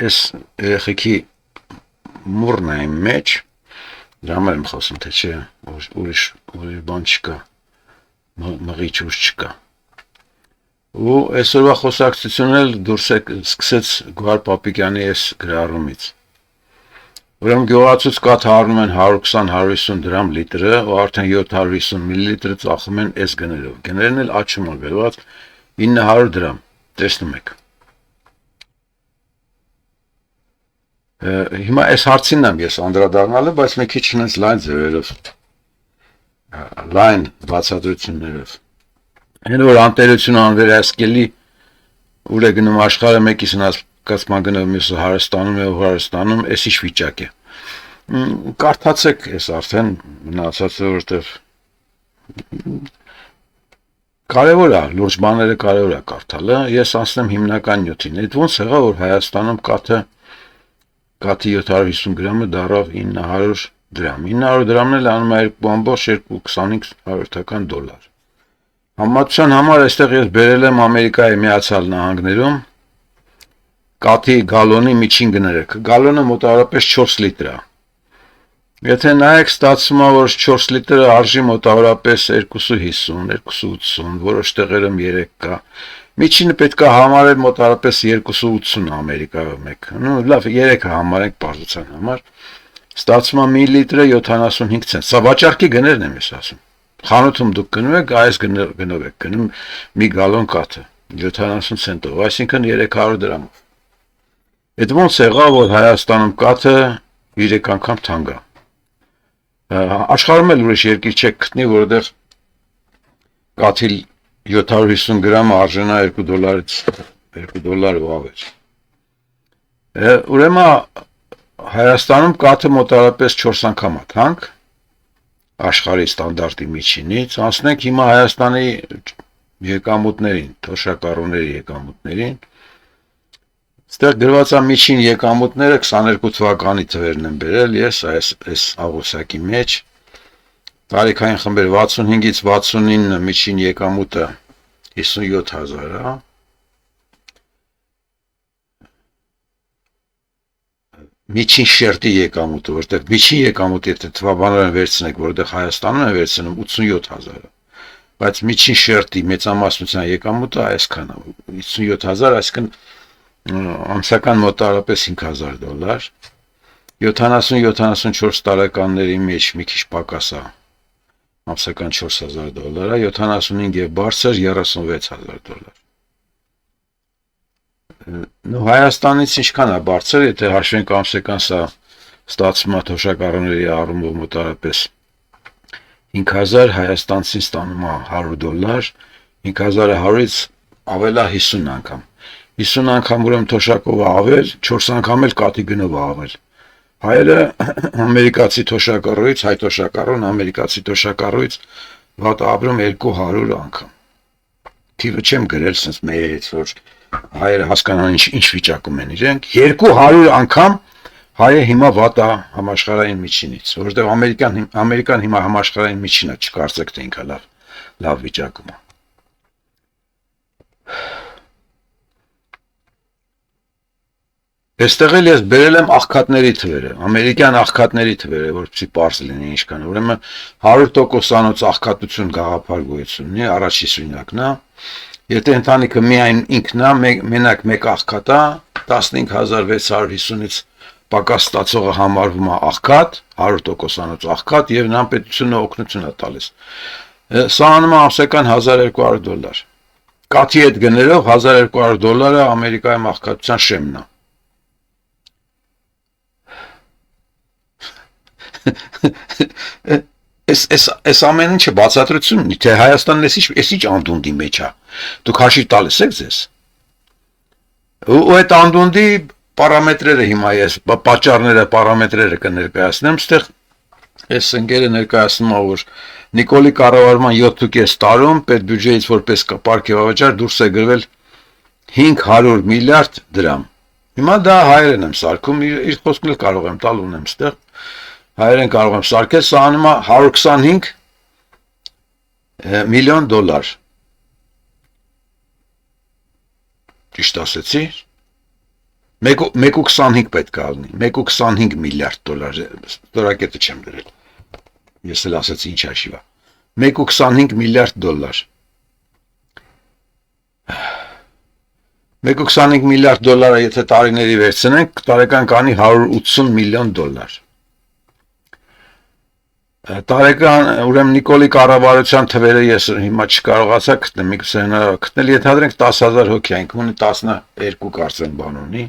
Այս երեխեքի մուրն է իմ մեջ, դրա համար եմ խոսում, թե չէ, ուրիշ բան չկա, մղիչ ուժ չկա։ Ու այսօրվա խոսակցությունն էլ դուրս սկսեց Գոհար Պապիկյանի այս գրառումից։ Ուրեմն գյուղացուց կաթը առնում են 120-150 դրամ լիտրը, ու արդեն 750 մլ ծախում են այս գներով։ Գներն էլ աճում են վերված 900 դրամ, տեսնում եք։ Հիմա այս հարցին եմ ես անդրադառնալը, բայց մի քիչ հենց լայն ձևերով, լայն բացատրություններով։ Հեն որ անտերություն անվերահսկելի ուր է գնում աշխարհը մեկիս հնասկացման գնով մյուսը Հարստանում է ու Հարստանում, այս ինչ վիճակ է։ Կարդացեք այս արդեն մնացածը, որտեղ կարևոր է, լուրջ բաները կարևոր է կարդալը, ես անցնեմ հիմնական նյութին։ Այդ ոնց եղավ, որ Հայաստանում կաթի 750 գրամը դառավ 900 դրամ։ 900 դրամն էլ անում է 2.25 դոլար։ Համատության համար այստեղ ես բերել եմ Ամերիկայի Միացյալ Նահանգներում կաթի գալոնի միջին գները։ Գալոնը մոտավորապես 4 լիտր է։ Եթե նայեք, ստացվում է, որ 4 լիտրը արժի մոտավորապես 2.50, 2.80, որոշ տեղերում 3 կա։ Միջինը պետք է համարել մոտավորապես 2.80 Ամերիկայում մեկ։ Լավ, 3-ը համարենք պարզության համար։ Ստացվում է 1 լիտրը 75 ցենտ։ Սա վաճառքի գներն եմ ես ասում։ Խանութում դուք գնում եք, այս գնով եք գնում մի գալոն կաթը 70 ցենտով, այսինքն 300 դրամով։ Այդ ոնց եղավ, որ Հայաստանում կաթը 3 անգամ թանկ է։ Աշխարհում էլ ուրիշ երկիր չեք գտնի, որտեղ կաթի 750 գրամը արժենա 2 դոլարից 2 դոլար ու ավել։ Ուրեմն Հայաստանում կաթը մոտավորապես 4 անգամ է թանկ աշխարհի ստանդարտի միջինից, անցնենք հիմա Հայաստանի եկամուտներին, թոշակառուների եկամուտներին։ Ստեղ գրված է միջին եկամուտները 22 թվականի թվերն եմ բերել ես այս աղյուսակի մեջ։ Տարիքային խմբեր 65-ից 69 միջին եկամուտը 57000 է։ Միջին շերտի եկամուտը, որտեղ միջին եկամուտը եթե թվաբանորեն վերցնեք, որտեղ Հայաստանում են վերցնում 87000 է, բայց միջին շերտի մեծամասնության եկամուտը այսքան է 57000, այսինքն ամսական մոտավորապես 5000 դոլար, 70-74 տարեկանների մեջ մի քիչ պակաս է, ամսական 4000 դոլար է, 75 եւ բարձր 36000 դոլար։ Հայաստանից ինչքան է բարձր, եթե հաշվենք ամսական սա ստացվում է թոշակառուների առումով մոտավորապես 5000, հայաստանցին ստանում է 100 դոլար, 5000-ը 100-ից ավել է 50 անգամ։ 50 անգամ ուրեմն թոշակով է ավել, 4 անգամ էլ կաթի գնով է ավել։ Հայերը ամերիկացի թոշակառուից, հայ թոշակառուն ամերիկացի թոշակառուից վատ ապրում 200 անգամ։ Թիվը չեմ գրել, sense մեծ որ հայերը հասկանան ինչ վիճակում են իրենք, 200 անգամ հայը հիմա վատ է համաշխարհային միջինից, որովհետև Ամերիկան հիմա համաշխարհային միջինը, չկարծեք թե ինքը լավ վիճակում է։ Այստեղ էլ ես բերել եմ աղքատների թվերը, ամերիկյան աղքատների թվերը, որպեսզի պարզ լինի ինչքան։ Ուրեմն 100%-անոց աղքատություն գաղափար գոյություն ունի, առաջի սյունյակն է։ Եթե ընտանիքը միայն ինքն է, մենակ մեկ աղքատ է, 15650-ից պակաս ստացողը համարվում է աղքատ, 100%-անոց աղքատ եւ նրան պետությունը օգնություն է տալիս։ Սա անում է ամսական 1200 դոլար։ Կաթի հետ գներով 1200 դոլարը Ամերիկայում աղքատության շեմն է։ Այս ամեն ինչը բացատրություն ունի, թե Հայաստանն էս ինչ անդունդի մեջ է։ Դուք հաշիվ տալիս եք ձեզ։ Ու այդ անդունդի պարամետրերը հիմա ես պատճառները, պարամետրերը կներկայացնեմ, այստեղ այս ընկերը ներկայացնում է, որ Նիկոլի կառավարման 7.5 տարում պետբյուջեից որպես պարգևավճար դուրս է գրվել 500 միլիարդ դրամ։ Հիմա դա հայերեն եմ սարքում, իր խոսքն էլ կարող եմ տալ ունեմ այստեղ։ Հայերեն կարող եմ սարքել, սա անում է 125 միլիոն դոլար։ Ճիշտ ասեցի։ 1.25 պետք է լինի, 1.25 միլիարդ դոլար, ստորակետը չեմ դրել, ես էլ ասացի ինչ հաշիվա, 1.25 միլիարդ դոլար, 1.25 միլիարդ դոլարը եթե տարիների վերցնենք, տարեկան կանի 180 միլիոն դոլար, տարեկան, ուրեմն Նիկոլի կառավարության թվերը ես հիմա չկարողացա գտնել, միգուցե հնարավոր գտնել, ենթադրենք 10,000 հոգի, այնքան ունի 12 կարծեմ բան ունի,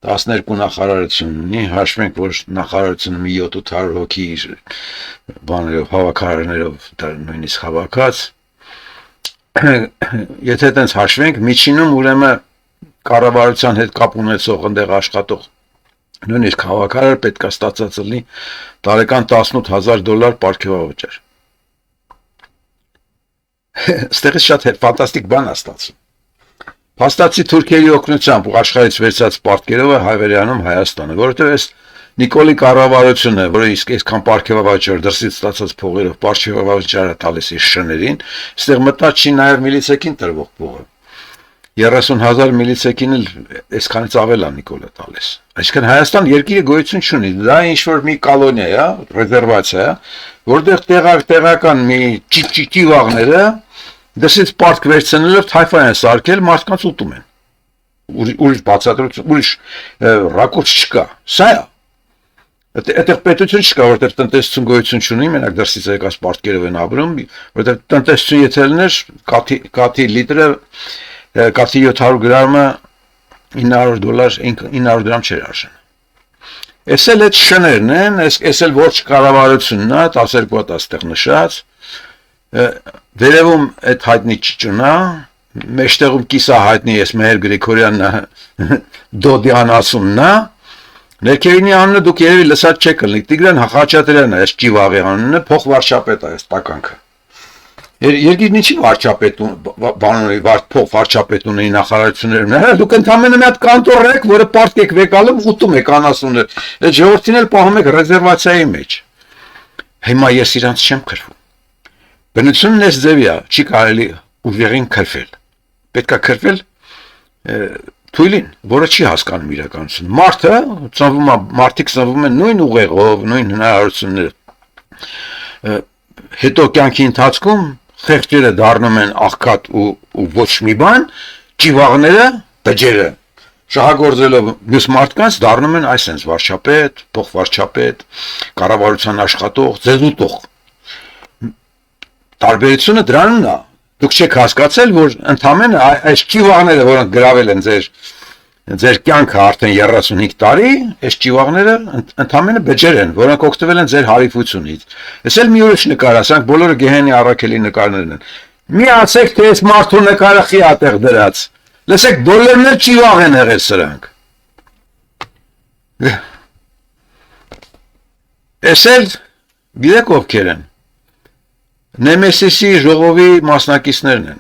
12 նախարարություն ունի, հաշվենք, որ նախարարությունը մի 700 հոգի բաներով, հավաքարարներով նույնիսկ հավաքած, եթե այդպես հաշվենք, միջինում ուրեմն կառավարության հետ կապ ունեցող այնտեղ աշխատող նույնիսկ հավաքարար պետք է ստացած լինի տարեկան 18,000 պարգևավճար։ Ստեղից շատ ֆանտաստիկ բան է ստացվում։ Փաստացի թուրքերի օգնությամբ ու աշխարհից վերցած պարտքերով է Հայվերյանում Հայաստանը, որովհետև այս Նիկոլի կառավարությունը, որը իսկ այսքան պարգևավճար դրսից ստացած փողերով պարգևավճարը տալիս իր շներին, այստեղ մտած չի նաև միլիցեքին տրվող փողը։ 30,000 միլիցեքին էլ այսքանից ավել է Նիկոլը տալիս։ Այսինքն Հայաստան երկիրը գոյություն չունի, դա ինչ-որ մի կոլոնիա է, ռեզերվացիա է, որտեղ տեղական մի ճիճիվաղները դրսից պարտք վերցնելով թայֆա են սարքել, մարդկանց ուտում են։ Ուրիշ բացատրություն, ուրիշ ռակուրս չկա։ Սա է։ Այդտեղ պետություն չկա, որտեղ տնտեսություն գոյություն չունի, մենակ դրսից եկած պարտքերով են ապրում, որտեղ տնտեսություն եթե լիներ, կաթի լիտրը կաթի 700 գրամը $900 900 դրամ չէր արժեն։ Էս էլ այդ շներն են, էս էլ ոչ կառավարությունն է, 12 հատ այստեղ նշած, վերևում այդ հայտնի ճճունա, մեջտեղում կիսահայտնի ես Մեհեր Գրիգորյանն Դոդյան ասումն է, ներքևինի անունը դուք երևի լսած չեք լինի, Տիգրան Խաչատրյանն է, այս ճիվաղի անունը, փոխվարչապետ է, այս տականքը։ Երկիրն ինչի վարչապետ բանունի փող վարչապետ ունի նախարարություններում, դուք ընդամենը մի հատ կանտոր եք, որը պարտք եք վեկալում, ուտում եք անասուններ, այդ ժողովրդին էլ պահում եք ռեզերվացիայի մեջ։ Հիմա ես իրանց չեմ քրվում։ Բնությունն էս ձևի է, չի կարելի ուժեղին քրվել։ Պետք է քրվել թույլին, որը չի հասկանում իրականություն։ Մարդը ծնվում է, մարդիկ ծնվում են նույն ուղեղով, նույն հնարավորություններով։ Հետո կյանքի ընթացքում խեղճերը դառնում են աղքատ ու ոչ մի բան, ճիվաղները, բջերը շահագործելով մյուս մարդկանց դառնում են այսպես վարչապետ, փոխվարչապետ, կառավարության աշխատող, ձեզուտող։ Տարբերությունը դրանն է։ Դուք չեք հասկացել, որ ընդամենը այս ճիվաղները, որոնք գրավել են ձեր կյանքը արդեն 35 տարի, այս ճիվաղները ընդամենը բջեր են, որոնք օգտվել են ձեր հարիվությունից։ Ես էլ մի ուրիշ նկար ասանք, բոլորը Գեհենի Առաքելի նկարներն են։ Մի ասեք, թե այս մարդու նկարը խի ատեղ դրած։ Լսեք, բոլորն էլ ճիվաղ են եղել սրանք։ Ես էլ գիտեք ովքեր են։ Նեմեսիսի ժողովի մասնակիցներն են։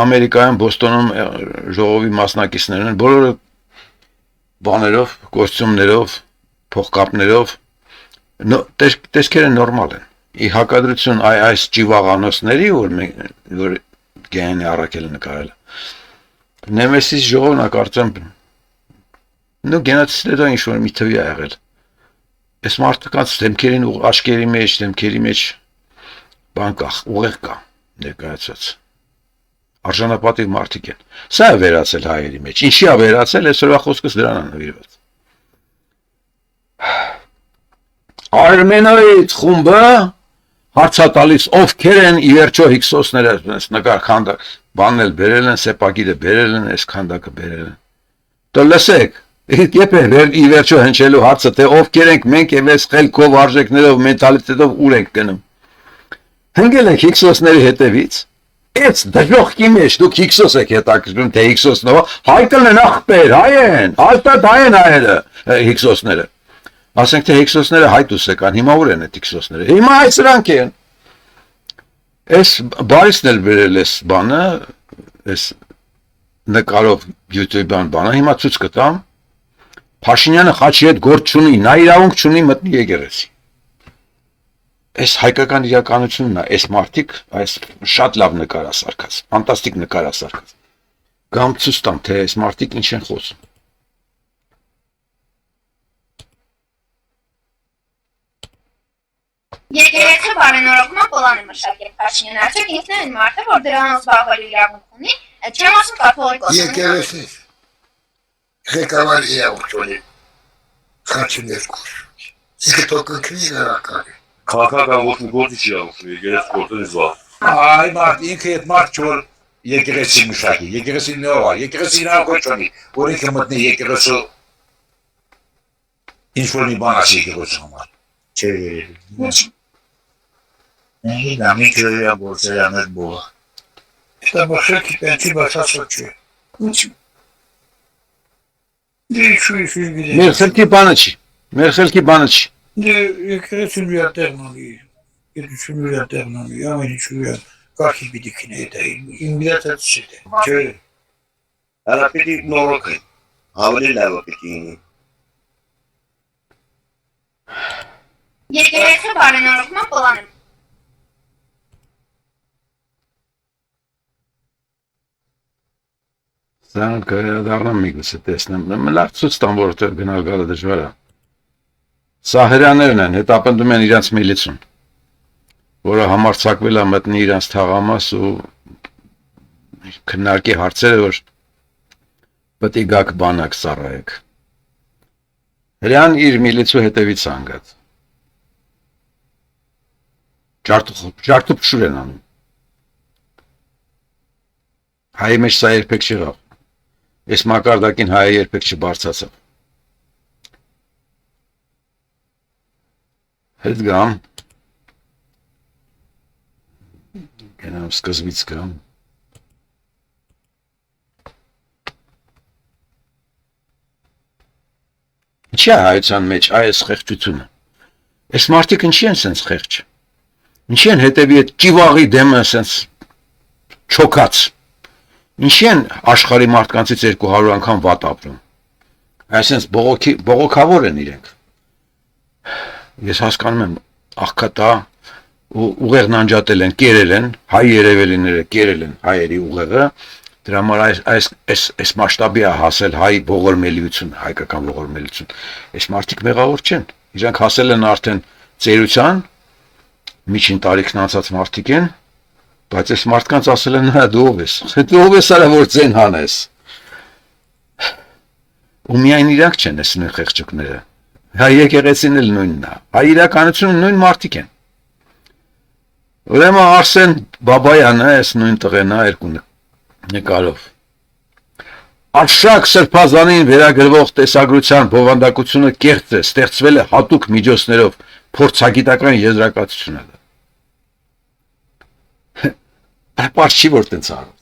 Ամերիկայում, Բոստոնում ժողովի մասնակիցներն են, բոլորը բաներով, կոստյումներով, փողկապներով, տեսքերը նորմալ են։ Ի հակադրություն այս ճիվաղանոցների, որ Գեհենի Առաքելը նկարել է։ Նեմեսիս ժողովն է կարծեմ, գենոցիդից հետո ինչ-որ մի թվի է եղել։ Այս մարդկանց դեմքերին ու աչքերի մեջ բան կա, ուղեղ կա ներկայացած։ Արժանապատիվ մարդիկ են։ Սա է վերացել հայերի մեջ։ Ինչի է վերացել, այսօրվա խոսքս դրան է նվիրված։ Արմենոյից խումբը հարցատալիս ովքեր են ի վերջո հիքսոսները, նկար քանդակ, բանն էլ բերել են, սեպագիրը բերել են, այս քանդակը բերել են։ Դե լսեք, Եփ է ի վերջո հնչելու հարցը, թե ովքեր ենք մենք եւ այս խելքով, արժեքներով, մենտալիտետով ուր ենք գնում։ Հնգել ենք հիքսոսների հետևից։ Այս դժոխքի մեջ դուք հիքսոս եք հետաքրքրում, թե հիքսոսնով, հայկն են ախպեր, հայ են, հաստատ հայ են հայերը, հիքսոսները։ Ասենք թե հիքսոսները հայտուսեկան, հիմա ուր են այդ հիքսոսները։ Հիմա այս սրանք են։ Այս բարիսն էլ վերել էս բանը, այս նկարով YouTube-ան բանը, հիմա ցույց կտամ։ Փաշինյանը Խաչի հետ գործ չունի, նա իրավունք չունի մտնի եկեղեցի։ Այս հայկական իրականությունն է, այս մարդիկ, այս շատ լավ նկարասարքած, ֆանտաստիկ նկարասարքած։ Գամ ցույց տամ, թե այս մարդիկ ինչ են խոսում։ Եկեղեցու բարենորոգման պլան է մշակել Փաշինյանը, արդյոք ինքն է այն մարդը, որ դրանով զբաղվելու իրավունք ունի, չեմ ասում կաթողիկոս։ Եկեղեցին ղեկավար իրավունք ունի 42 իսկ թողնքնի գարակը Քաղաքական գործիչ իրավունք ունի, եկեղեցու գործերից զբաղ։ Այ մարդ ինքը այդ մարդ չոր եկեղեցի մշակի, եկեղեցին նոր, եկեղեցին իրավունք ունի, որ ինքը մտնի եկեղեցու ինչ-որ մի բան ասի եկեղեցու համար։ Չէ, Դա մի քիչ գործեր անել բող։ Դա մշակի պենսի բացասոց չէ։ Դե շուի Մեր խելքի բանը չի։ Մեր խելքի բանը չի։ Դե եկեղեցին մի ալտերնալի։ Եկեղեցին մի ալտերնալի, ամեն ինչ ու կարգի պիտի քնի դա ինգլիզը չէ։ Չէ։ Արա պիտի նորոգի։ Ավելի լավ պիտի լինի։ Եկեղեցու բարենորոգման պլան է։ Սան կդառնամ միգուցե տեսնեմ։ Լավ ցույց տամ, որտեղ գնալ գալը դժվար է։ Սա հրաներն են, հետապնդում են իրանց միլիցուն, որը համարձակվել է մտնի իրանց թաղամաս ու քննարկի հարցերը, որ պետք է գաք բանակ ծառայեք։ Հրան իր միլիցու հետևից անգած։ Ջարդու փշուր են անում։ Հայի մեջ սա երբեք չեղավ։ Այս մակարդակին հայը երբեք չբարձացավ։ Հետ գամ։ Գնամ սկզբից գամ։ Ինչի է հայության մեջ այս խեղճությունը։ Այս մարդիկ ինչի են սենց խեղճ։ Ինչի են հետևի այդ ճիվաղի դեմը սենց չոքած։ Ինչի են աշխարհի մարդկանցից 200 անգամ վատ ապրում։ Այսինքն բողոքավոր են իրենք։ Ես հասկանում եմ աղքատա ու ուղեղն անջատել են, կերել են, հայ երևելիները կերել են հայերի ուղեղը, դրա համար այս մասշտաբի է հասել հայ ողորմելիություն, հայկական ողորմելիություն։ Այս մարդիկ մեղավոր չեն։ Իրանք հասել են արդեն ծերության, միջին տարիքն անցած մարդիկ են, բայց այս մարդկանց ասել են նա դու ով ես։ Դու ով ես արա որ ձեն հանես։ Ու միայն իրանք չեն այս նույն խեղճուկները։ Հայ եկեղեցին էլ նույնն է։ Հայ իրականությունը նույն մարդիկ են։ Ուրեմն Արսեն Բաբայանը այս նույն տղեն է երկու նկարով։ Արշակ սրբազանին վերագրվող տեսագրության բովանդակությունը կեղծ է, ստեղծվել է հատուկ միջոցներով, փորձագիտական եզրակացություն է։ Պարզ չի որ տենց անում։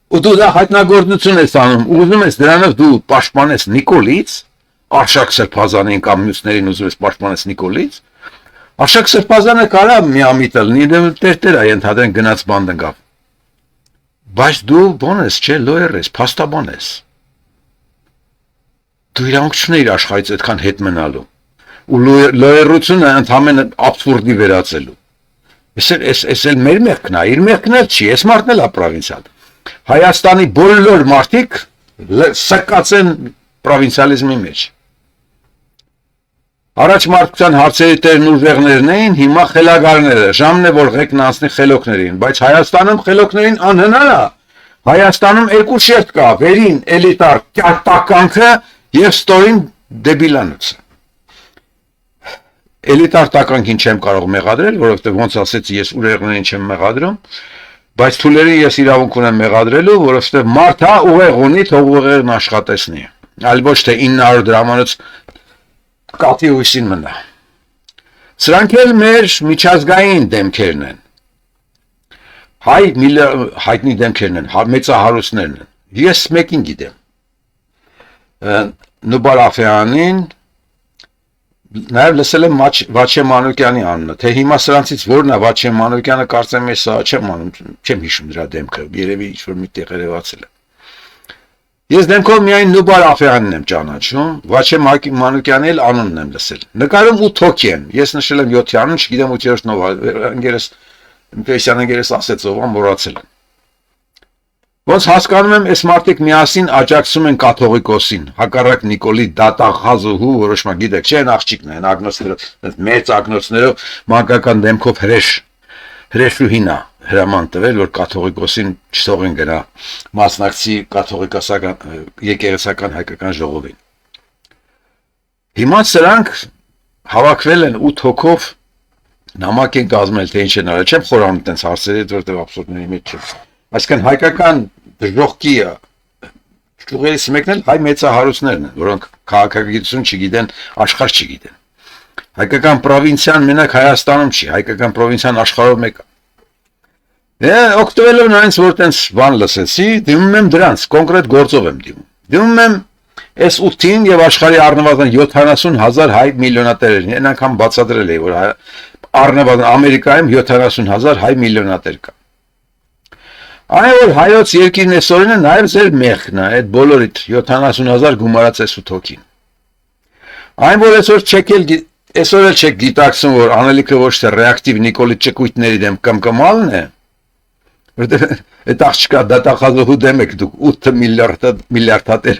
Ու դու դա հայտնագործություն ես անում, ուզում ես դրանով դու պաշտպանես Նիկոլից, Արշակ Սրբազանին կամ մյուսներին ուզում ես պաշտպանես Նիկոլից, Արշակ Սրբազանը կարա մի ամիտ լինի, տերտեր է ենթադրեն գնաց բան դնկավ։ Բայց դու բան ես, չէ, լոյեր ես, փաստաբան ես։ Դու իրանք չունեիր աշխարհից այդքան հետ մնալու։ Ու լոյերությունը ընդհանրապես աբսուրդի վերածելու։ Ես էլ մեր մեղքն է, իր մեղքն էլ չի, ես մարդն էլ է պրովինցիալ։ Հայաստանի բոլոր մարդիկ սկած են պրովինցիալիզմի մեջ։ Առաջ մարդկության հարցերի տերն ուժեղներն էին, հիմա խելագարները, ժամն է որ ղեկն անցնի խելոքներին, բայց Հայաստանում խելոքներին անհնար է։ Հայաստանում երկու շերտ կա, վերին էլիտար տականքը եւ ստորին դեբիլանոցը։ Էլիտար տականքին չեմ կարող մեղադրել, որովհետև ոնց ասեցի, ես ուժեղներին չեմ մեղադրում, բայց թուլերին ես իրավունք ունեմ մեղադրելու, որովհետև մարդը ուղեղ ունի, թող ուղեղն աշխատեսնի։ Այլ ոչ թե 900 դրամանոց կաթի հույսին մնա։ Սրանք էլ մեր միջազգային դեմքերն են։ Հայտնի դեմքերն են, մեծահարուստներն են։ Ես մեկին գիտեմ։ Նուբար Աֆյանին, նաև լսել եմ Վաչե Մանուկյանի անունը, թե հիմա սրանցից որն է Վաչե Մանուկյանը, կարծեմ ես սա չեմ հիշում դրա դեմքը, երևի ինչ-որ միտեղ երևացել է։ Ես դեմքով միայն Նուբար Աֆյանին եմ ճանաչում, Վաչե Մանուկյանի էլ անունն եմ լսել։ Նկարում 8 հոգի են, ես նշել եմ 7 անուն, չգիտեմ 8-րդն ով է, ընկերս ասեց ով, մոռացել եմ։ Ոնց հասկանում եմ, այս մարդիկ միասին աջակցում են կաթողիկոսին, հակառակ Նիկոլի դատախազուհու որոշմա գիտեք, չէ, աղջիկն են, ագնոցներով, մեծ ագնոցներով մանկական դեմքով հրեշուհին է հրաման տվել, որ կաթողիկոսին չթողեն գնա մասնակցի կաթողիկոսական եկեղեցական հայկական ժողովին։ Հիմա սրանք հավաքվել են 8 հոգով նամակ են կազմել, թե ինչ են արել, չեմ խորանում տենց հարցերի, որտեղ աբսուրդների մեջ չեմ։ Այսինքն հայկական դժողքի ճյուղերից մեկն էլ հայ մեծահարուստներն են, որոնք քաղաքագիտություն չգիտեն, աշխարհ չգիտեն։ Հայկական պրովինցիան մենակ Հայաստանում չի, հայկական պրովինցիան աշխարհով մեկ է։ Օգտվելով նրանց, որ տենց բան լսեցի, դիմում եմ դրանց, կոնկրետ գործով եմ դիմում։ Դիմում եմ այս 8-ին եւ աշխարհի առնվազն 70,000 հայ միլիոնատերերին, այն անգամ բացատրել էի, որ առնվազն Ամերիկայում 70,000 հայ միլիոնատեր կա։ Այն որ հայոց երկիրն այսօրն է նաև ձեր մեղքն է, այդ բոլորիդ 70,000 գումարած այս 8 հոգին։ Այն որ այսօր էլ չեք գիտակցում, որ անելիքը ոչ թե ռեակտիվ Նիկոլի ճկույթների դեմ կմկմալն է, որտեղ այդ աղջկա դատախազուհու դեմ եք դուք 8 միլիարդատեր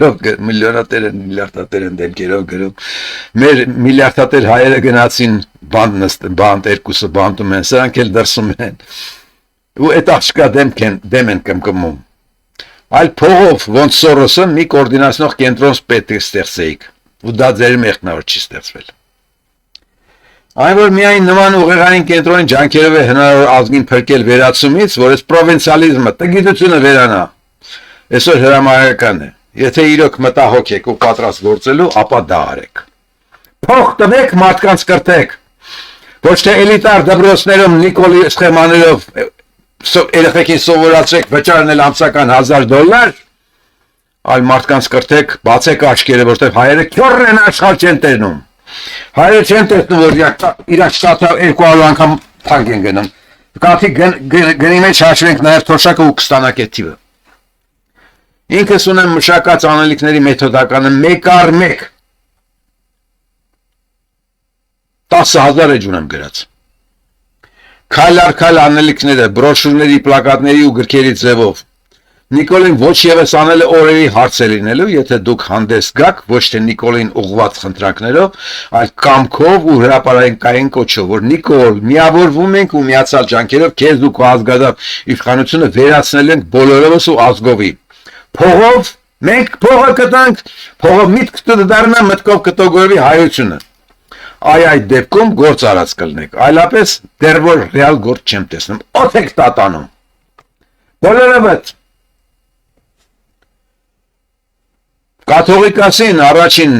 են դեմքերով գրում։ Մեր միլիարդատեր հայերը գնացին բանտ երկուսը բանտում են, սրանք էլ դրսում են։ Ու այդ աղջկա դեմ են կմկմում։ Այլ փողով ոնց Սորոսը մի կոորդինացնող կենտրոն պետք է ստեղծեիք, ու դա ձեր մեղքն է, որ չի ստեղծվել։ Այն որ միայն նման ուղեղային կենտրոնի ջանքերով է հնարավոր ազգին փրկել վերացումից, որ այս պրովինցիալիզմը, տգիտությունը վերանա, այսօր հրամայական է։ Եթե իրոք մտահոգ եք ու պատրաստ գործելու, ապա դա արեք։ Փող տվեք, մարդկանց կրթեք։ Ոչ թե էլիտար դպրոցներում Նիկոլի սխեմաներով երեխեքին սովորացրեք վճարնել ամսական $1,000, այլ մարդկանց կրթեք, բացեք աչքերը, որտեղ հայերը քյորն են աշխարհ չեն տենում։ Հայերը չեն տեսնում, որ իրանք շատը 200 անգամ թանկ են գնում։ Կաթի գնի մեջ հաշվենք նաև թոշակը ու կստանակ այդ թիվը։ Ինքս ունեմ մշակած անելիքների մեթոդականը 1 առ 1 10,000 էջ ունեմ գրած։ Քայլ առ քայլ անելիքները, բրոշուրների, պլակատների ու գրքերի ձևով։ Նիկոլին ոչ ևս անել է օրերի հարց է լինելու, եթե դուք հանդես գաք, ոչ թե Նիկոլին ուղղված խնդրանքներով, այլ կամքով ու հրապարակային կոչով, որ Նիկոլ, միավորվում ենք ու միացյալ ջանքերով քեզ ու քո ազգադապ իշխանությունը վերացնել ենք բոլորովս ու ազգովի։ Փողով մենք փողը կտանք, փողով միտք կդառնա, մտքով կտոգորվի հայությունը։ Այդ դեպքում գործ արած կլնեք, այլապես դեռ որ ռեալ գործ չեմ տեսնում։ Օդ եք տատանում։ Բոլորովդ Կաթողիկոսին առաջին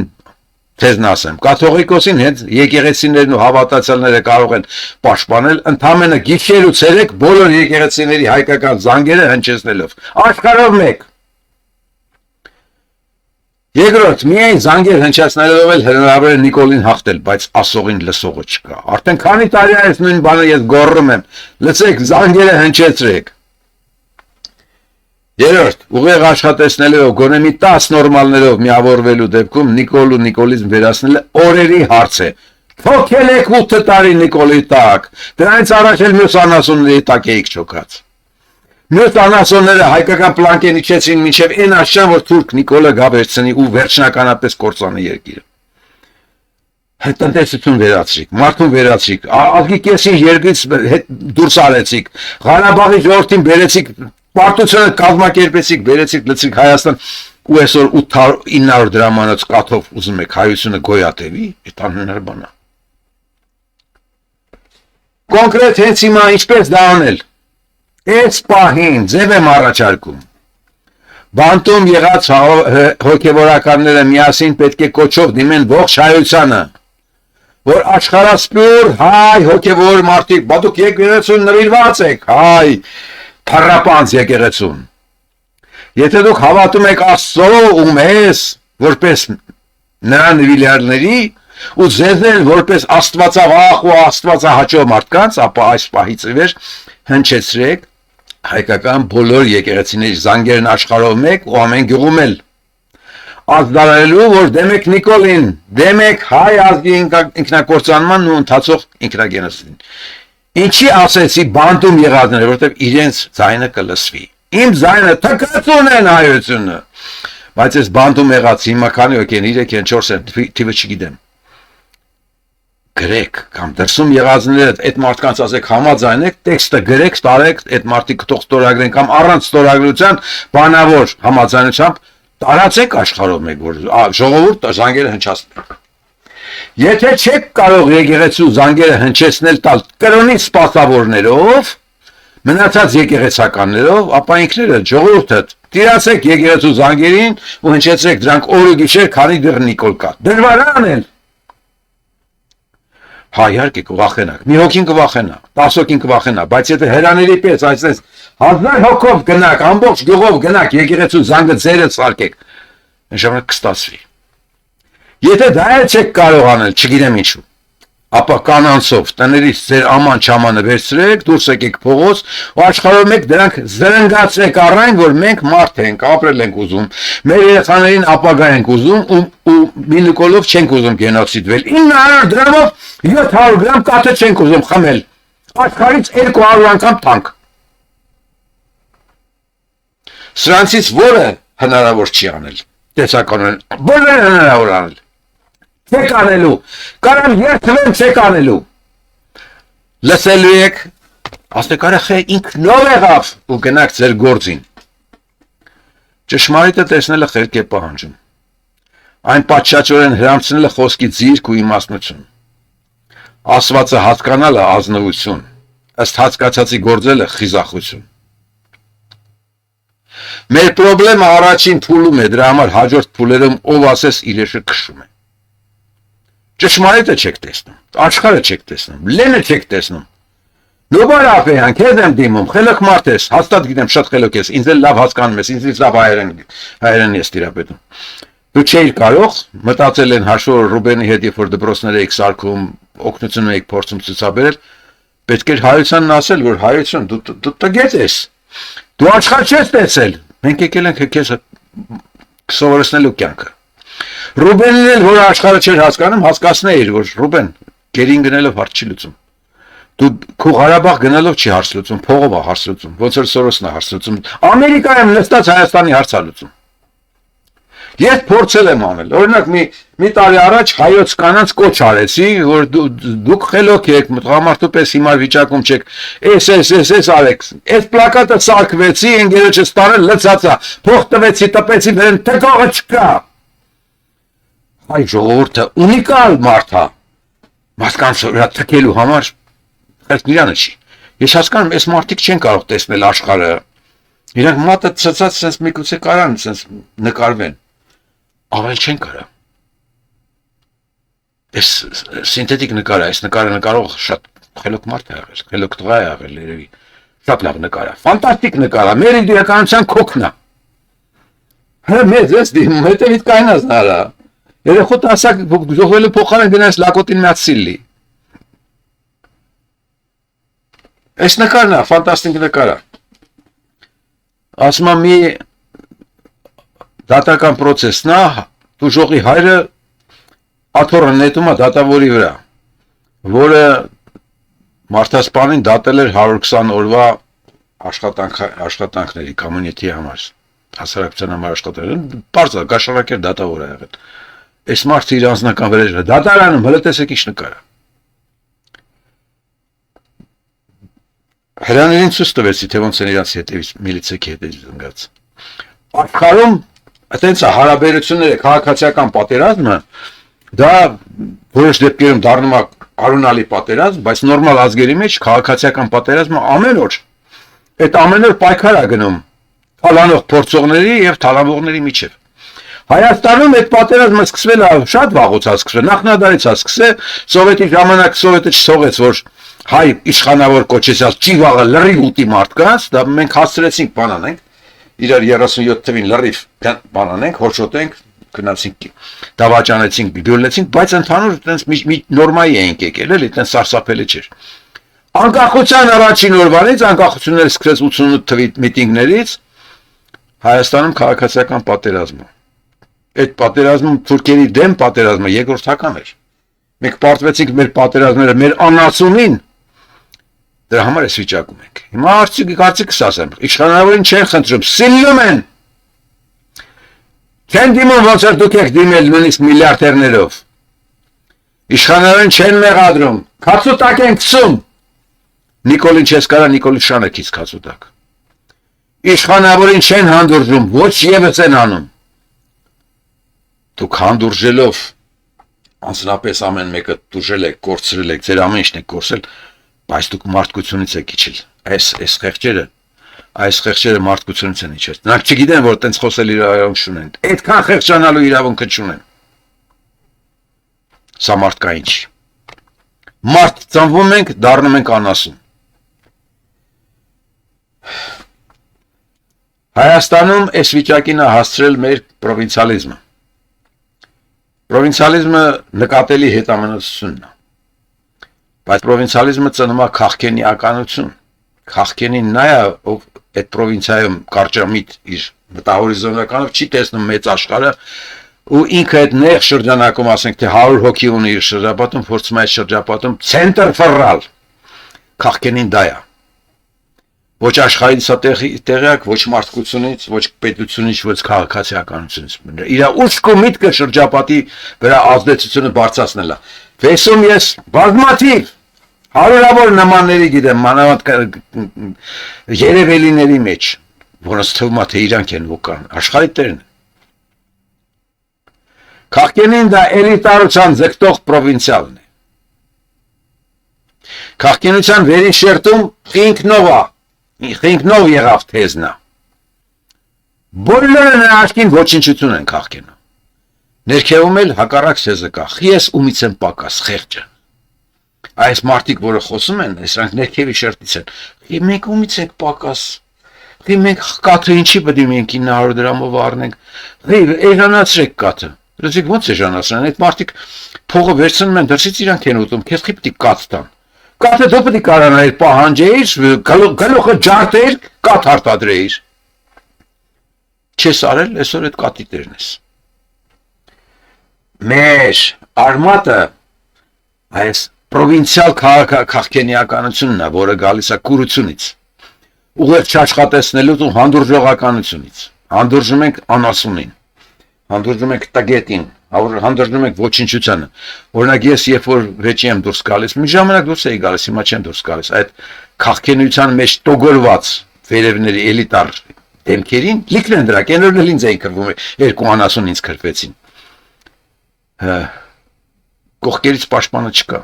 թեզն ասեմ, կաթողիկոսին հենց եկեղեցիներն ու հավատացյալները կարող են պաշտպանել ընդամենը գիշեր ու ցերեկ բոլոր եկեղեցիների հայկական զանգերը հնչեցնելով, աշխարհով մեկ։ Երկրորդ, միայն զանգեր հնչեցնելով էլ հնարավոր է Նիկոլին հաղթել, բայց ասողին լսողը չկա։ Արդեն քանի տարի է այս նույն բանը ես գոռում եմ, լսեք, զանգերը հնչեցրեք։ Երրորդ, ուղեղ աշխատեցնելով գոնե մի 10 նորմալներով միավորվելու դեպքում Նիկոլ ու նիկոլիզմ վերացնելը օրերի հարց է։ Թոքել եք 8 տարի Նիկոլի տակ, դրանից առաջ էլ մյուս անասունների տակ էիք չոքած։ Մյուս անասունները հայկական պլանկեն իջեցին մինչև այն աշան, որ թուրք Նիկոլը գա վերցնի ու վերջնականապես կործանի երկիրը։ Տնտեսություն վերացրիք, մարդուն վերացրիք, ազգի կեսին երկրից դուրս արեցիք, Ղարաբաղի ժողովրդին բերեցիք, պարտությունը կազմակերպեցիք, բերեցիք, լցրիք Հայաստան ու այսօր 800-900 դրամանոց կաթով ուզում եք հայությունը գոյատևի, այդ անհնար բան է։ Կոնկրետ հենց հիմա ինչպես դա անել։ Այս պահին ձև եմ առաջարկում։ Բանտում եղած հոգևորականները միասին պետք է կոչով դիմեն ողջ հայությանը, որ աշխարհասփյուր հայ հոգևոր մարդիկ, բա դուք եկեղեցուն նվիրված եք, հայ փառապանց եկեղեցուն։ Եթե դուք հավատում եք Աստծո ու մեզ որպես նրա նվիրյալների ու ձեզ էլ որպես աստվածավախ ու աստվածահաճո մարդկանց, ապա այս պահից ի վեր հնչեցրեք հայկական բոլոր եկեղեցիների զանգերն աշխարհով մեկ ու ամեն գյուղում էլ ազդարելու, որ դեմ եք Նիկոլին, դեմ եք հայ ազգի ինքնակործանման ու ընթացող ինքնագենոցին։ Ինչի ասեցի բանտում եղածները, որտեղ իրենց ձայնը կլսվի։ Իմ զայնը թքածուն են հայությունը։ Բայց այս բանդում եղած հիմա քանի օքեն 3 են 4 են թիվը չգիտեմ։ Գրեք կամ դրսում եղածները այդ մարդկանց ասեք համաձայնեք, տեքստը գրեք, տարեք այդ մարդիկ թող ստորագրեն կամ առանց ստորագրության բանավոր համաձայնությամբ տարածեք աշխարհով մեկ որ ժողովուրդ զանգերը հնչացնեն։ Եթե չեք կարող եկեղեցու զանգերը հնչեցնել տալ կրոնի սպասավորներով, մնացած եկեղեցականներով, ապա ինքները ժողովուրդը տիրացեք եկեղեցու զանգերին ու հնչեցրեք դրանք օր ու գիշեր, քանի դեռ Նիկոլ կա։ Դժվար է անել։ Հա իհարկե կվախենակ, մի հոգին կվախենա, 10 հոգին կվախենա, բայց եթե հերաների պես այսպես 1000 հոգով գնաք, ամբողջ գյուղով գնաք, եկեղեցու զանգը ձերը սարքեք, ժամանակ կստացվի։ Եթե դա էլ չեք կարող անել, չգիտեմ ինչու, ապա կանանցով տներից ձեր աման չամանը վերցրեք, դուրս եկեք փողոց ու աշխարհով մեկ դրանք զրնգացրեք առայն, որ մենք մարդ ենք, ապրել ենք ուզում, մեր երեխաներին ապագա ենք ուզում ու մի նիկոլով չենք ուզում գենոցիդվել, 900 դրամով 700 գրամ կաթը չենք ուզում խմել, աշխարհից 200 անգամ թանկ։ Սրանցից որը հնարավոր չի անել, տեսականորեն, որը հնարավոր անել։ Չեք անելու, կարամ երթվեն չեք անելու, լսելու եք, ասեք արախե ինքնով եղավ ու գնաք ձեր գործին, ճշմարիտը տեսնելը խելք է պահանջում, այն պատշաճորեն հրամցնելը խոսքի ձիրք ու իմաստնություն, ասվածը հասկանալը ազնվություն, ըստ հասկացածի գործելը խիզախություն, մեր պրոբլեմը առաջին փուլում է, դրա համար հաջորդ փուլերում ով ասես իրեշը քշում է, ճշմարիտը չեք տեսնում, աշխարհը չեք տեսնում, լենը չեք տեսնում։ Նոբար ապեյան, քեզ եմ դիմում, խելոք մարդ ես, հաստատ գիտեմ շատ խելոք ես, ինձ էլ լավ հասկանում ես, ինձ լավ հայերեն ես տիրապետում։ Դու չէիր կարող, մտածել են հաշվոր Ռուբենի հետ, երբ որ դպրոցներ էիք սարքում, օգնություն էիք փորձում ցուցաբերել, պետք էր հայությանն ասել, որ հայություն դու տգետ ես։ Դու աշխարհ չես տեսել։ Մենք եկել ենք քեզ սովորեցնելու կյանքը։ Ռուբենին էլ որ աշխարհը չէր հասկանում, հասկացնեիր, որ Ռուբեն գերին գնելով հարց չի լուծում։ Դու քո Ղարաբաղ գնալով չի հարց լուծում, փողով է հարց լուծում, ոնց որ Սորոսն է հարց լուծում։ Ամերիկայում նստած Հայաստանի հարց է լուծում։ Ես փորձել եմ անել։ Օրինակ մի տարի առաջ հայոց կանանց կոչ արեցի, որ դուք խելոք եք, մտղամարտու պես հիմար վիճակում չեք։ Էս արեք։ Այս պլակատը սարքվեցի, ընկերոջս տանը լցածա։ Փող տվեցի, տպեցի, վերեն թկողը չկա։ Այ ժողովուրդը ունիկալ մարդ է։ Մարդկանց վրա թքելու համար խելքն իրանը չի։ Ես հասկանում, այս մարդիկ չեն կարող տեսնել աշխարհը։ Իրանք մատը ցծած sense միգուցե կարան sense նկարվեն։ Ավել չեն կարա։ Այս սինթետիկ նկարը, այս նկարը նկարող շատ խելոք մարդ է եղել, խելոք տղա է եղել երևի։ Շատ լավ նկար է, ֆանտաստիկ նկար է, մեր իրականության քոքն է։ Հա մեծ էս դիմում, հետևից կայնած նարա։ Երեխոտ ասակ ժողովելու փոխարեն գնաս լակոտին միացիլի։ Այս նկարն է, ֆանտաստիկ նկար է։ Ասում եմ մի դատական պրոցեսն է, դու ժողի հայրը աթոռը նետում է դատավորի վրա, որը մարդասպանին դատել էր 120 օրվա աշխատանքների community համար, հասարակության համար աշխատել, պարզ է, գաշարակեր դատավոր է եղել։ Այս մարդը իր անձնական վրեժը դատարանում, հələ տեսեք ինչ նկար է։ Հրաներին ցույց տվեցի, թե ոնց են իրանց հետևից միլիցիայի հետևից ընկած։ Աշխարհում այտենց հարաբերությունները, քաղաքացիական պատերազմը դա որոշ դեպքերում դառնում է արունալի պատերազմ, բայց նորմալ ազգերի մեջ քաղաքացիական պատերազմը ամեն օր այդ ամեն օր պայքար է գնում թալանող փորձողների եւ թալանողների միջեւ։ Հայաստանում այդ պատերազմը սկսվել է շատ վաղուց սկսվել, նախնադարից սկսել, սովետի ժամանակ սովետը չթողեց, որ հայ իշխանավոր կոչեցյալ ճիվաղը լրիվ ուտի մարդկանց, դա մենք հասցրեցինք բանանենք, իրար 37 թվին լրիվ բանանենք, հոշոտենք, գնացինք, դավաճանեցինք, գյուլեցինք, բայց ընդհանուր այտենց մի նորմայի էինք եկել, էլի այտենց սարսափելի չէր։ Անկախության առաջին օրվանից, անկախությունները սկսեց 88 թվի միտինգներից, Հայաստանում քաղաքացիական պատերազմը։ Այդ պատերազմում թուրքերի դեմ պատերազմը երկրորդական էր։ Մենք պարտվեցինք մեր պատերազմները մեր անասունին Դրա համար էս վիճակում ենք։ Հիմա կարծիքս ասեմ, իշխանավորին չեն խնդրում, սիլում են։ Չեն դիմում ոնց որ դուք եք դիմել նույնիսկ միլիարդերներով։ Իշխանավորին չեն մեղադրում, քացուտակ են գցում։ Նիկոլին չես կարա Նիկոլի շանեկից քացուտակ։ Իշխանավորին չեն հանդուրժում, ոչ եւս են անում։ Դուք հանդուրժելով անձնապես ամեն մեկը դուժել եք, կորցրել եք, ձեր ամեն ինչն եք կորցրել, բայց դուք մարդկությունից եք իջել։ Այս խեղճերը մարդկությունից են իջել։ Նրանք չգիտեն, որ տենց խոսել իրավունք չունեն։ Այդքան խեղճանալու իրավունքը չունեն։ Սա մարդկային չի։ Մարդ ծնվում ենք, դառնում ենք անասուն։ Հայաստանում այս վիճակին է հասցրել մեր պրովինցիալիզմը։ Պրովինցիալիզմը նկատելի հետամնացությունն է։ Բայց պրովինցիալիզմը ծնում է քաղաքենիականություն։ Քաղաքենին նա է, ով այդ պրովինցիայում կարճամիտ իր մտահորիզոնականով չի տեսնում մեծ աշխարհը ու ինքը այդ նեղ շրջանակում, ասենք թե 100 հոգի ունի իր շրջապատում, փորձում է այդ շրջապատում ցենտր ֆռալ։ Քաղաքենին դա է։ Ոչ աշխարհից է տեղյակ, ոչ մարդկությունից, ոչ պետությունից, ոչ քաղաքացիականությունից։ Իր ուշք ու միտքը շրջապատի վրա ազդեցությունը բարձրացնելա։ Վեսում ես բազմաթիվ հարյուրավոր նմանների գիտեմ, մանավանդ երևելիների մեջ, որոնց թվում է թե իրանք են վոկան, աշխարհի տերն։ Քաղաքենին դա էլիտարության ձգտող պրովինցիալն է։ Քաղաքենության վերին շերտում Խինքնով եղավ թեզնա։ Բոլորը նրա աչքին ոչնչություն են քաղաքենում։ Ներքևում էլ հակառակ թեզը կա։ Ես ումից եմ պակաս, խեղճը։ Այս մարդիկ, որը խոսում են, սրանք ներքևի շերտից են։ Մենք ումից ենք պակաս։ Մենք կաթը ինչի պետք է մենք 900 դրամով առնենք։ Էժանացրեք կաթը։ Դրանք ո՞նց էժանացնեն։ Այդ մարդիկ փողը վերցնում են, դրսից իրանք են ուտում, քեզ պետք է կաթ տան։ Կաթը դու պետք է կարողանայիր պահանջեիր, գլուխը ջարդեիր, կաթ արտադրեիր։ Չես արել, այսօր այդ կաթի տերն ես։ Մեր արմատը այս պրովինցիալ քաղաքենիականությունն է, որը գալիս է կուրությունից, ուղղակի չաշխատեցնելուց ու հանդուրժողականությունից։ Հանդուրժում ենք անասունին, հանդուրժում ենք տագետին, հանդուրժում ենք ոչնչությանը։ Օրինակ ես երբ որ վեճի եմ դուրս գալիս, մի ժամանակ դուրս էի գալիս, հիմա չեմ դուրս գալիս, այդ քաղաքենության մեջ տոգորված վերևների էլիտար դեմքերին լիքն են դրանք, այնօրն էլ ինձ էին քրվում, երկու անասուն ինձ քրվեցին։ Կողքերից պաշտպանը չկա։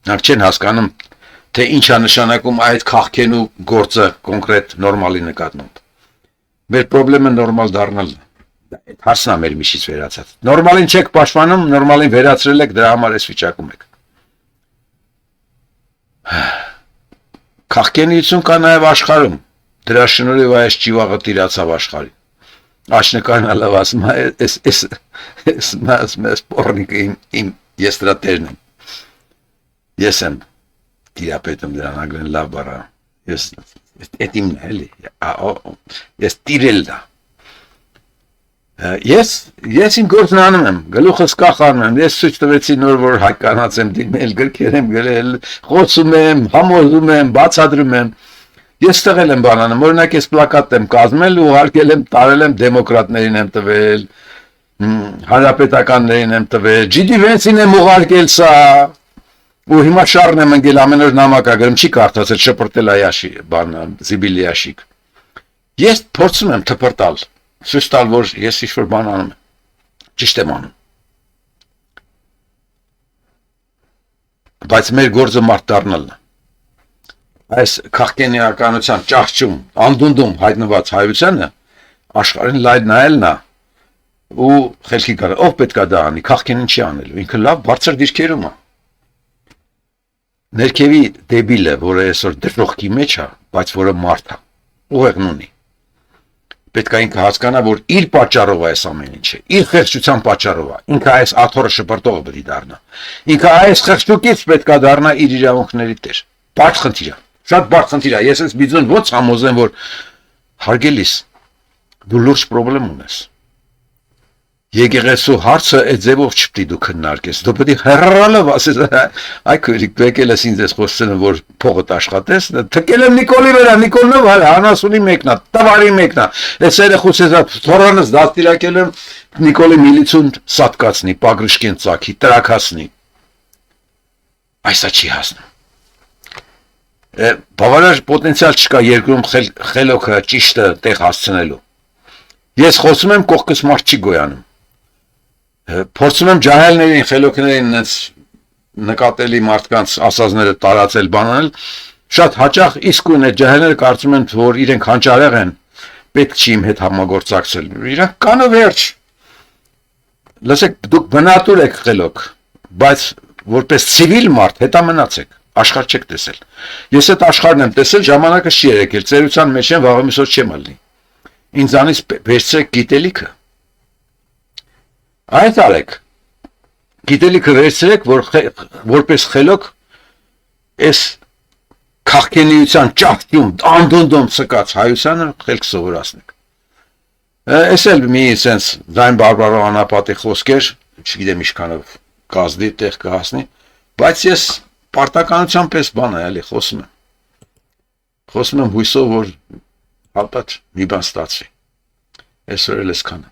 Նրանք չեն հասկանում, թե ինչ է նշանակում այդ քաղաքենու գործը կոնկրետ նորմալի նկատմամբ։ Մեր խնդրեմը նորմալ դառնալն է։ Այդ հարցն է մեր միջից վերացած։ Նորմալին չեք պաշտպանում, նորմալին վերացրել եք, դրա համար էս վիճակում եք։ Քաղաքենություն կա նաև աշխարհում։ Դրա շնորհիվ այս ճիվաղը տիրացավ աշխարհին։ Աշնկան լավ ասում է, էս պորնիկը իմ ես դրա տերն եմ։ Ես եմ տիրապետում դրան ագրեն լավ բառը։ Ես այդ իմն է, էլի։ Ես տիրել դա։ Ես իմ գործն անում եմ, գլուխս կախանում եմ, ես ցույց տվեցի նոր որ հայկանաց եմ դիմել, գրքեր եմ գրել, խոսում եմ, համոզում եմ, բացատրում եմ։ Ես ստեղել եմ բանանում, օրինակ ես պլակատ եմ կազմել ու հարկել եմ, տարել եմ դեմոկրատներին եմ տվել, հանրապետականներին եմ տվել, GD Vance-ին եմ ուղարկել սա, ու հիմա շարն եմ ընկել ամեն օր նամակագրում, չի կարդացել, շպրտել է զիբիլի աշիկ։ Ես փորձում եմ թփրտալ, ցույց տալ, որ ես ինչ-որ բան անում եմ, ճիշտ եմ անում։ Բայց մեր գործը մարդ դառնալն է։ Այս քաղաքենիականության ճահճում, անդունդում հայտնված հայությանը աշխարհին լայդ նայելն է ու խելքի գալ, ով պետք է դա անի, քաղաքենին չի անելու, ինքը լավ բարձր դիրքերում է։ Ներքևի դեբիլը, որը այսօր դժոխքի մեջ է, բայց որը մարդ է, ուղեղն ունի։ Պետք է ինքը հասկանա, որ իր պատճառով է այս ամեն ինչը, իր խեղճության պատճառով է, ինքը այս աթոռը շպրտողը պետք է դառնա։ Ինքը այս խեղճուկից պետք է դառնա իր իրավունքների տեր։ Բարդ խնդիր է, շատ բարդ խնդիր է։ Ես այս բիզոն ո՞նց համոզեմ, որ հարգելիս դու լուրջ խնդրեմ ունես։ եկեղեցու հարցը այդ ձևով չպետք է դու քննարկես։ Դու պետք է հեռանալով ասես, այ քույրիկ, եկել ես ինձ խոսցնեմ, որ փողդ աշխատես, թքել եմ Նիկոլի վրա, Նիկոլն ով է, անասունի մեկնա, տվարի մեկնա։ Այս երեխուց թորանս դաստիարակել եմ Նիկոլի միլիցուն սատկացնի, պագրիշկեն ծակի, տրակացնի։ Այսա չի հասնում։ Բավարար պոտենցիալ չկա երկրում խելոքը ճիշտը տեղ հասցնելու։ Ես խոսում եմ կողքս մարդ չի գոյանում։ Փորձում եմ ջահելներին, խելոքներին նկատելի մարդկանց ասածները տարածել, բանալ, շատ հաճախ իսկույն այդ ջահելները կարծում են, որ իրենք հանճարեղ են, պետք չի իմ հետ համագործակցել։ Իրանք կանը վերջ։ Լսեք, դուք բնատուր եք խելոք, բայց որպես ցիվիլ մարդ հետամնաց եք, աշխարհ չեք տեսել։ Ես այդ աշխարհն եմ տեսել, ժամանակը չի եկել, ծերության մեջ եմ, վաղը միսոց չեմ ալնի։ Ինձանից վերցրեք գիտելիքը։ Այդ արեք, գիտելիքը վերցրեք, որպես խելոք այս քաղքենիության ճախտյում, անդոնդոմ ծկած հայությանը խելք սովորացնեք։ Այս էլ մի սենց ձայն բարբարո անապատի խոսքեր, չգիտեմ ինչքանով կազդի տեղ կհասնի, բայց ես պարտականության պես բան է, էլի խոսում եմ։ Խոսում եմ հույսով, որ հատած մի բան ստացվի։ Այսօր էլ էսքանը։